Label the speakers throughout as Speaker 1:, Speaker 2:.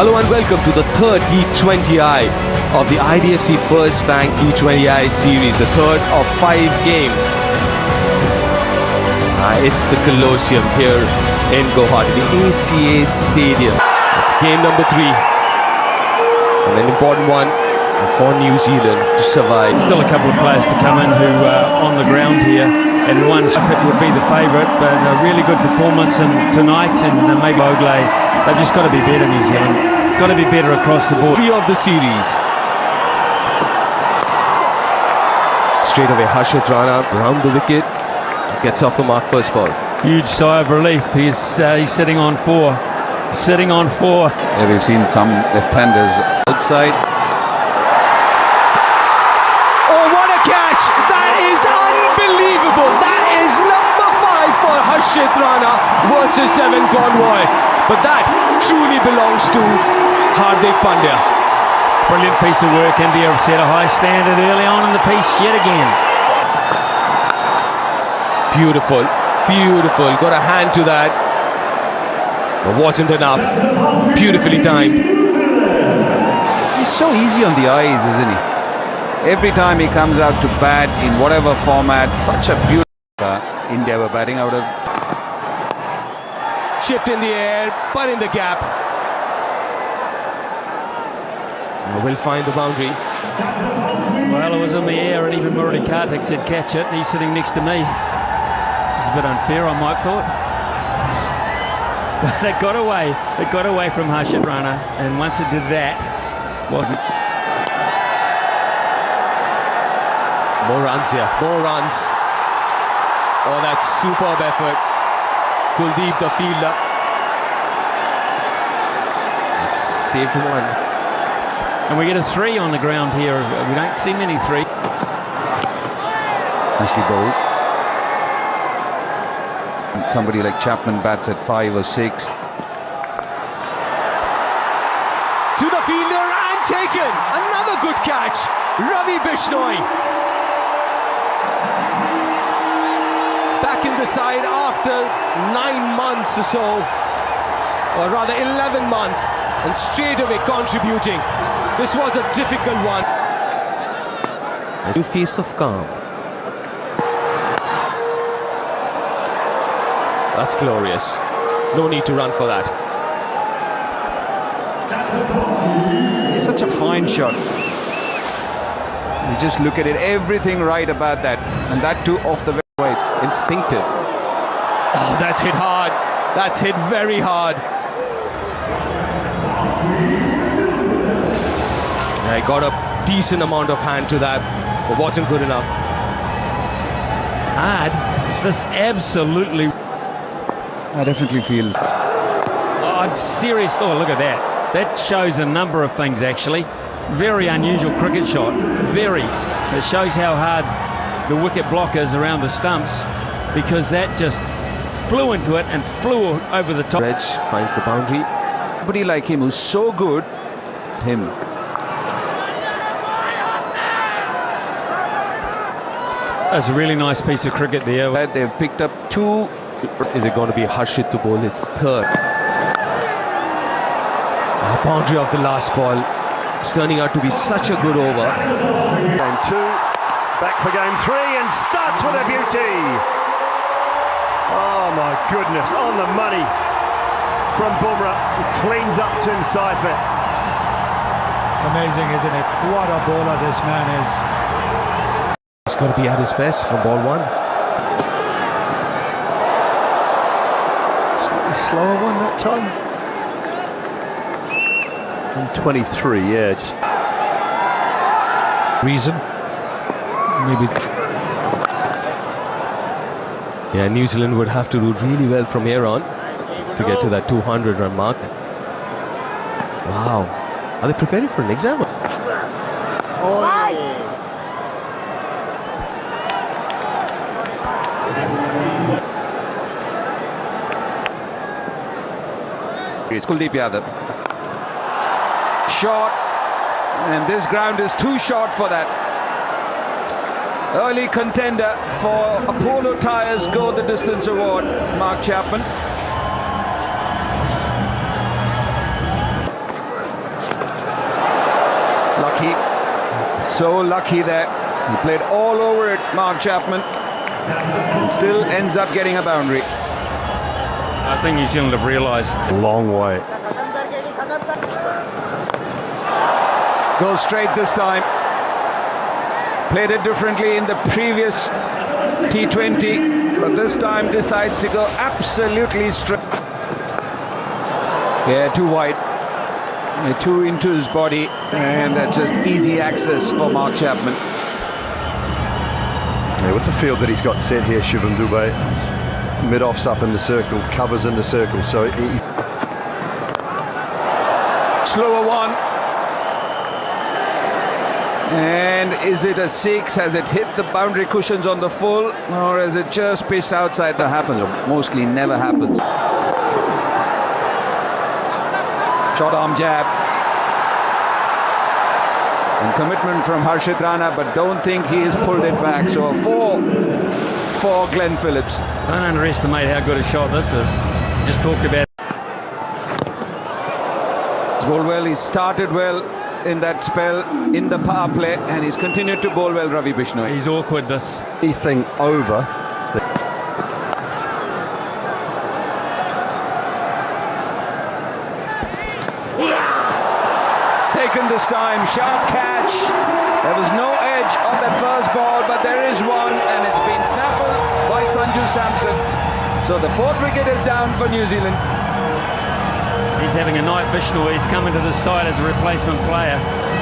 Speaker 1: Hello and welcome to the third T20I of the IDFC First Bank T20I series, the third of 5 games. It's the Colosseum here in Guwahati, the ACA Stadium. It's game number 3, and an important one for New Zealand to survive.
Speaker 2: Still a couple of players to come in who are on the ground here, and one would be the favourite, but a really good performance tonight, and maybe Ogley. They've just got to be better, New Zealand. Got to be better across the board.
Speaker 1: 3 of the series. Straight away, Harshit Rana round the wicket, gets off the mark first ball.
Speaker 2: Huge sigh of relief. He's sitting on 4. Sitting on 4.
Speaker 3: Yeah, we've seen some left-handers outside.
Speaker 1: Oh, what a catch! That is unbelievable! That is number 5 for Harshit Rana versus Devon Convoy. But that truly belongs to Hardik Pandya.
Speaker 2: Brilliant piece of work. India have set a high standard early on in the piece yet again.
Speaker 1: Beautiful, beautiful. Got a hand to that. But wasn't enough. Beautifully timed.
Speaker 3: He's so easy on the eyes, isn't he? Every time he comes out to bat in whatever format, such a beautiful India were batting out of.
Speaker 1: Chipped in the air, but in the gap. Will find the boundary.
Speaker 2: Well, it was in the air, and even Murali Kartik said catch it, and he's sitting next to me. It's a bit unfair, I might thought. But it got away. It got away from Harshit Rana, and once it did that, well,
Speaker 1: more runs here, more runs. Oh, that's superb effort. Kuldeep, the fielder, saved one.
Speaker 2: And we get a 3 on the ground here. We don't see many 3.
Speaker 3: Nicely bowled. Somebody like Chapman bats at 5 or 6.
Speaker 1: To the fielder and taken. Another good catch. Ravi Bishnoi. Back in the side after 9 months or so, or rather 11 months, and straight away contributing. This was a difficult one. A new face of calm. That's glorious. No need to run for that.
Speaker 3: It's such a fine shot. You just look at it, everything right about that, and that too off the way.
Speaker 1: Instinctive. Oh, that's hit hard. That's hit very hard. I got a decent amount of hand to that, but wasn't good enough.
Speaker 2: Hard. This absolutely.
Speaker 3: I definitely feel.
Speaker 2: Oh, serious. Oh, look at that. That shows a number of things, actually. Very unusual cricket shot. Very. It shows how hard the wicket block is around the stumps, because that just flew into it and flew over the top.
Speaker 1: Reg finds the boundary.
Speaker 3: Somebody like him who's so good. Him.
Speaker 2: That's a really nice piece of cricket there.
Speaker 3: They've picked up 2.
Speaker 1: Is it going to be Harshit to bowl his 3rd? Boundary of the last ball. It's turning out to be such a good over.
Speaker 4: Game 2, back for game 3, and starts with a beauty. Oh my goodness, on the money from Bumrah. Cleans up Tim Seifert.
Speaker 5: Amazing, isn't it? What a bowler this man is.
Speaker 1: He's got to be at his best from ball 1.
Speaker 4: Slightly slower one that time. And 23, yeah, just
Speaker 5: Reason? Maybe.
Speaker 1: Yeah, New Zealand would have to do really well from here on to get to that 200-run mark. Wow. Are they preparing for an exam?
Speaker 3: It's Kuldeep Yadav. Short, and this ground is too short for that. Early contender for Apollo Tyres Go the Distance Award, Mark Chapman. Lucky. So lucky there. He played all over it, Mark Chapman. And still ends up getting a boundary.
Speaker 2: I think New Zealand have realised.
Speaker 4: Long way.
Speaker 3: Goes straight this time. Played it differently in the previous T20, but this time decides to go absolutely straight. Yeah, too wide. Too into his body, and that's just easy access for Mark Chapman.
Speaker 4: Yeah, with the field that he's got set here, Shivam Dube, mid-off's up in the circle, covers in the circle, so he...
Speaker 3: Slower one. And is it a six? Has it hit the boundary cushions on the full, or has it just pitched outside? That happens, or mostly never happens. Short arm jab. And commitment from Harshit Rana, but don't think he has pulled it back. So a 4 for Glenn Phillips.
Speaker 2: Don't underestimate how good a shot this is. Just talked about.
Speaker 3: He's bowled well. He started well in that spell in the power play, and he's continued to bowl well, Ravi Bishnoi.
Speaker 2: He's awkward, this.
Speaker 4: Anything over...
Speaker 3: Taken this time, sharp catch. There was no edge on that first ball, but there is one, and it's been snaffled by Sanju Samson. So the 4th wicket is down for New Zealand.
Speaker 2: He's having a night, Bishnoi. He's coming to the side as a replacement player,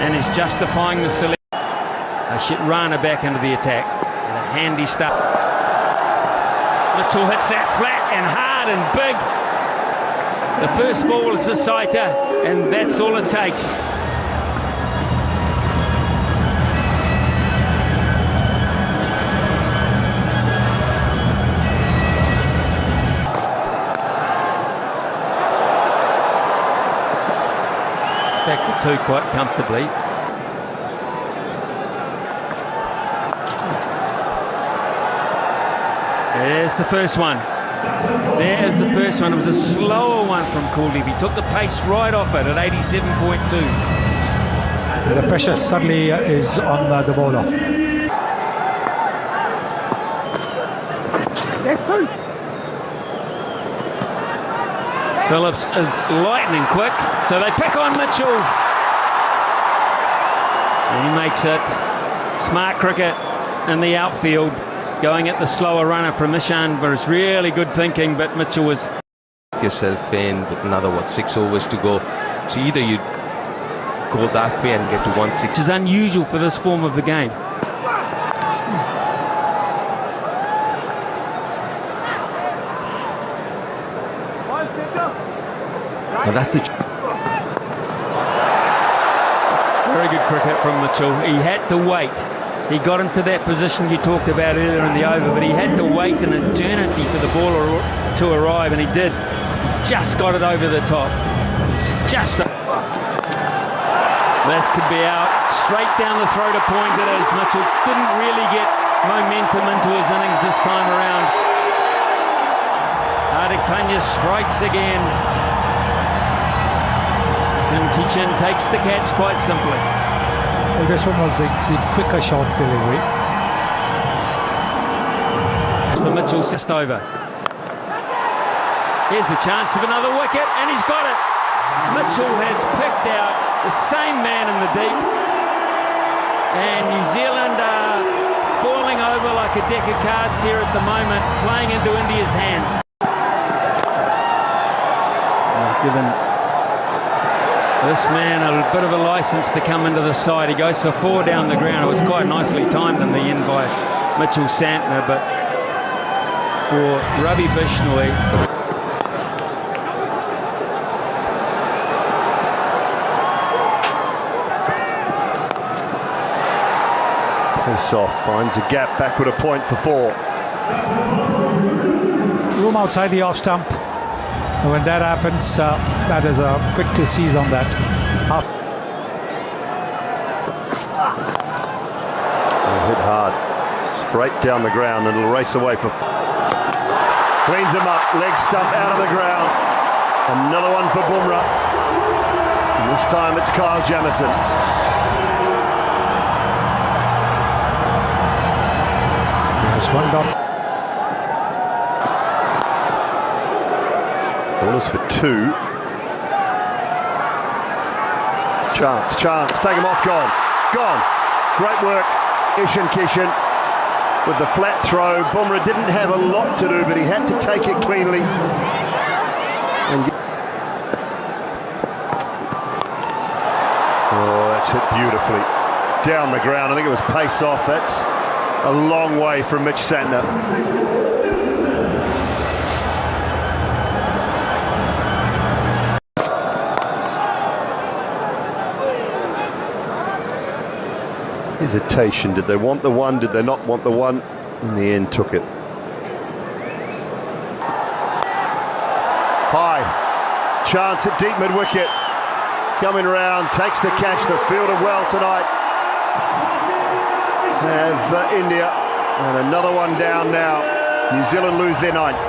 Speaker 2: and he's justifying the selection. Harshit Rana back into the attack. And a handy start. Mitchell hits that flat and hard and big. The first ball is the sighter, and that's all it takes. Back to 2 quite comfortably. There's the first one. There's the first one. It was a slower one from Kuldeep. He took the pace right off it at 87.2.
Speaker 5: The pressure suddenly is on the bowler.
Speaker 2: Phillips is lightning quick, so they pick on Mitchell. And he makes it. Smart cricket in the outfield, going at the slower runner from Ishan, but it's really good thinking, but Mitchell was...
Speaker 6: Yourself in with another, 6 overs to go. So either you go that way and get to 160.
Speaker 2: Which is unusual for this form of the game.
Speaker 6: Now that's the...
Speaker 2: Very good cricket from Mitchell. He had to wait. He got into that position you talked about earlier in the over, but he had to wait an eternity for the ball to arrive, and he did. He just got it over the top. Just... That could be out. Straight down the throat, a point it is. Mitchell didn't really get momentum into his innings this time around. Hardik Pandya strikes again. Kichin takes the catch quite simply.
Speaker 5: Well, this one was the quicker shot delivery.
Speaker 2: For Mitchell, just over. Here's a chance of another wicket, and he's got it. Mitchell has picked out the same man in the deep, and New Zealand are falling over like a deck of cards here at the moment, playing into India's hands. Given this man a bit of a license to come into the side. He goes for 4 down the ground. It was quite nicely timed in the end by Mitchell Santner, but for Ravi Bishnoi,
Speaker 4: Pace off, finds a gap, backward a point for 4.
Speaker 5: Room outside the off stump. And when that happens, that is a quick to seize on that.
Speaker 4: Hit hard, straight down the ground, and it'll race away for... Cleans him up, leg stump out of the ground. Another one for Bumrah. And this time it's Kyle Jamieson.
Speaker 5: That's one dot.
Speaker 4: Ball is for 2. Chance, take him off, gone. Great work, Ishan Kishan with the flat throw. Bumrah didn't have a lot to do, but he had to take it cleanly. Oh, that's hit beautifully. Down the ground, I think it was pace off. That's a long way from Mitch Santner. Hesitation. Did they want the one? Did they not want the one? In the end, took it. High. Chance at deep mid-wicket. Coming round, takes the catch. The fielder well tonight. Have India. And another one down now. New Zealand lose their 9th.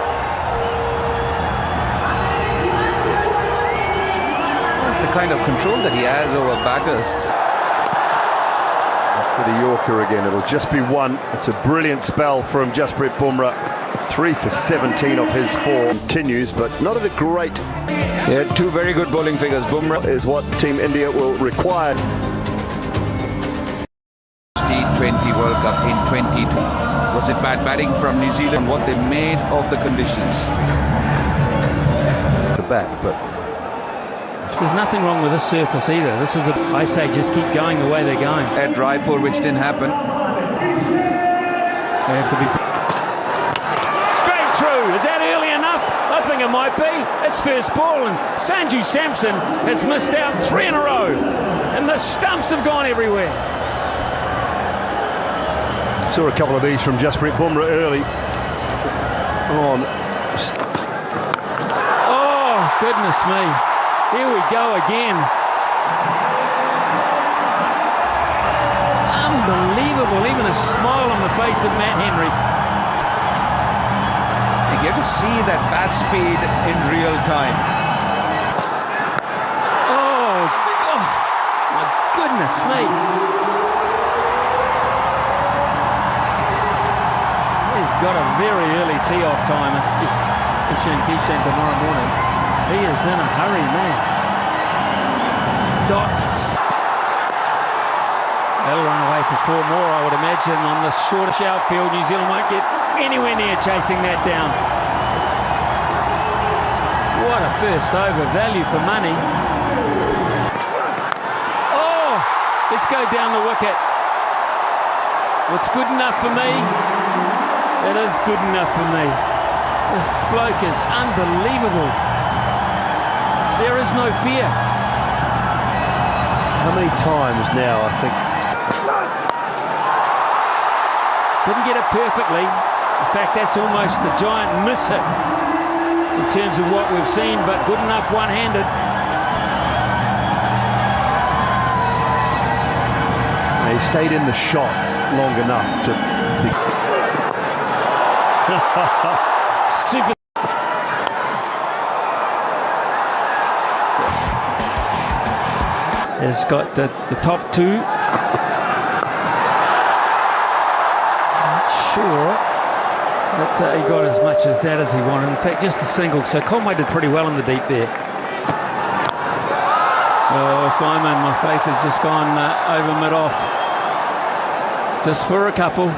Speaker 3: That's the kind of control that he has over batters.
Speaker 4: For the Yorker again, it'll just be 1. It's a brilliant spell from Jasprit Bumrah. 3 for 17 off his 4. Continues, but not at a great.
Speaker 3: Yeah, 2 very good bowling figures. Bumrah
Speaker 4: Is what Team India will require.
Speaker 3: T20 World Cup in 2020. Was it bad batting from New Zealand? What they made of the conditions?
Speaker 4: The bat, but
Speaker 2: There's nothing wrong with this surface either. This is I say just keep going the way they're going.
Speaker 3: At Raipur, which didn't happen.
Speaker 2: They have to be straight through. Is that early enough? I think it might be. It's first ball, and Sanju Samson has missed out 3 in a row, and the stumps have gone everywhere.
Speaker 4: saw a couple of these from Jasprit Bumrah early on.
Speaker 2: Oh, goodness me. Here we go again. Unbelievable. Even a smile on the face of Matt Henry.
Speaker 3: You get to see that bat speed in real time.
Speaker 2: Oh, my goodness me. He's got a very early tee-off time if Ishan Kishan tomorrow morning. He is in a hurry, man. Dots. They'll run away for 4 more, I would imagine, on the shortish outfield. New Zealand won't get anywhere near chasing that down. What a first over, value for money. Oh, let's go down the wicket. What's good enough for me? It is good enough for me. This bloke is unbelievable. There is no fear.
Speaker 4: How many times now, I think?
Speaker 2: Didn't get it perfectly. In fact, that's almost the giant miss hit in terms of what we've seen, but good enough one-handed.
Speaker 4: He stayed in the shot long enough to be...
Speaker 2: Super. Has got the top 2. Not sure that he got as much as that as he wanted. In fact, just a single. So Conway did pretty well in the deep there. Oh, Simon, my faith has just gone over mid-off. Just for a couple.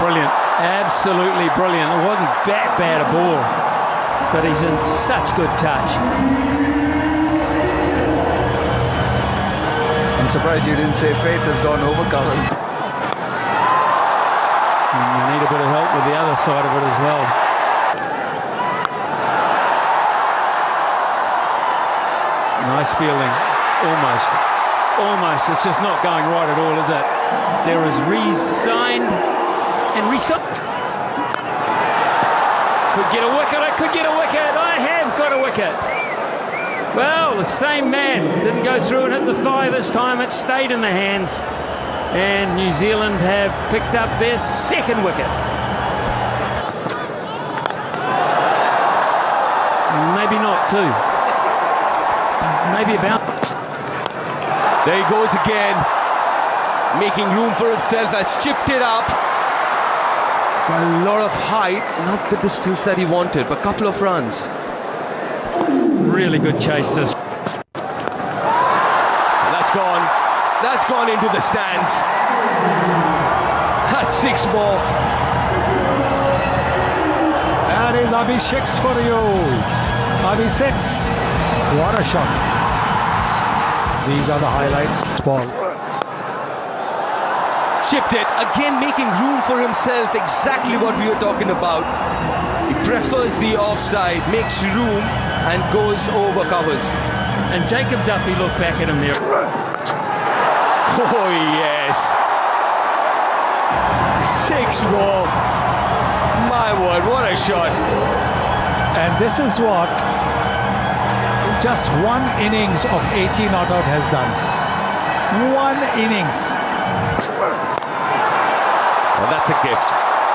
Speaker 2: Brilliant, absolutely brilliant. It wasn't that bad a ball, but he's in such good touch.
Speaker 3: I'm surprised you didn't say faith has gone over colours.
Speaker 2: And you need a bit of help with the other side of it as well. Nice fielding, almost. Almost, it's just not going right at all, is it? There is re-signed and re-signed. Could get a wicket, I could get a wicket, I have got a wicket. Well, the same man didn't go through and hit the thigh this time, it stayed in the hands. And New Zealand have picked up their 2nd wicket. Maybe not 2. Maybe about.
Speaker 1: There he goes again, making room for himself, has chipped it up. Got a lot of height, not the distance that he wanted, but a couple of runs.
Speaker 2: Really good chase this.
Speaker 1: That's gone into the stands. That's 6 more.
Speaker 5: That is Abhishek's for you. Abhishek's. What a shot. These are the highlights. Ball.
Speaker 1: Chipped it, again making room for himself, exactly what we were talking about. He prefers the offside, makes room and goes over covers.
Speaker 2: And Jacob Duffy looked back at him there.
Speaker 1: Oh yes. 6 more. My word, what a shot.
Speaker 5: And this is what just one innings of 80 not out has done. One innings.
Speaker 1: Well, that's a gift.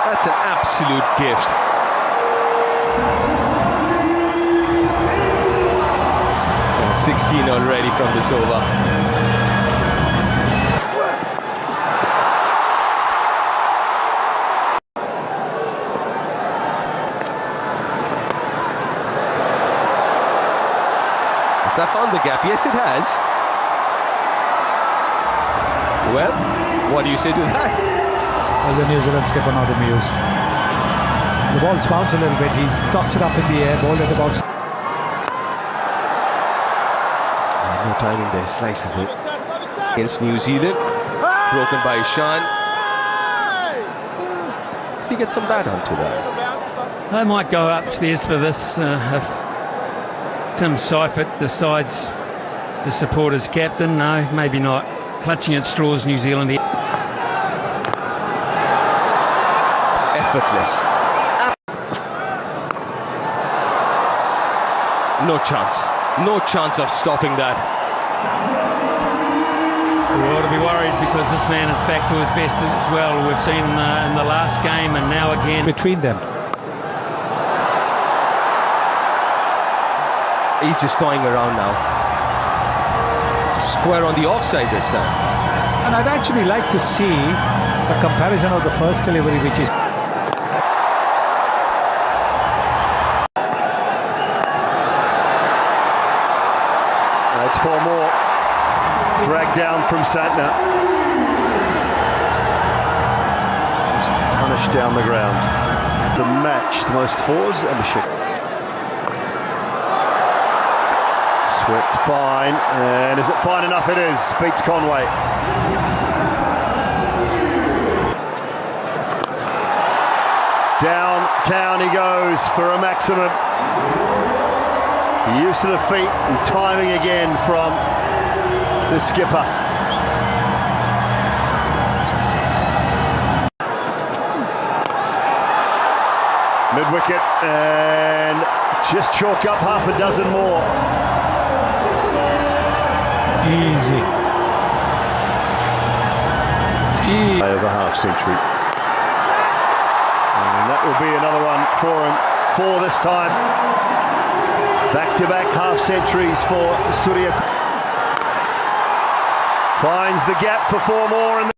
Speaker 1: That's an absolute gift. And 16 already from this over. Has that found the gap? Yes, it has. Well, what do you say to that?
Speaker 5: Well, the New Zealand skipper not amused. The ball's bounced a little bit. He's tossed it up in the air, bowled it about.
Speaker 1: No timing there, slices it. Against New Zealand. Broken by Ishan. Did he get some bat onto that?
Speaker 2: I might go upstairs for this if Tim Seifert decides to support his captain. No, maybe not. Clutching at straws, New Zealand.
Speaker 1: Effortless. No chance. No chance of stopping that.
Speaker 2: We ought to be worried because this man is back to his best as well. We've seen in the last game and now again.
Speaker 5: Between them.
Speaker 1: He's just toying around now. Square on the offside this time.
Speaker 5: And I'd actually like to see a comparison of the first delivery, which is
Speaker 4: That's 4 more. Dragged down from Santner. Just punished down the ground. The match, the most 4s, Abhishek. Swept fine, and is it fine enough? It is. Beats Conway. Downtown he goes for a maximum. Use of the feet and timing again from the skipper. Mid-wicket and just chalk up half a dozen more.
Speaker 5: easy.
Speaker 4: Over half century. And that will be another one for him, 4 this time. Back-to-back half centuries for Surya. Finds the gap for 4 more.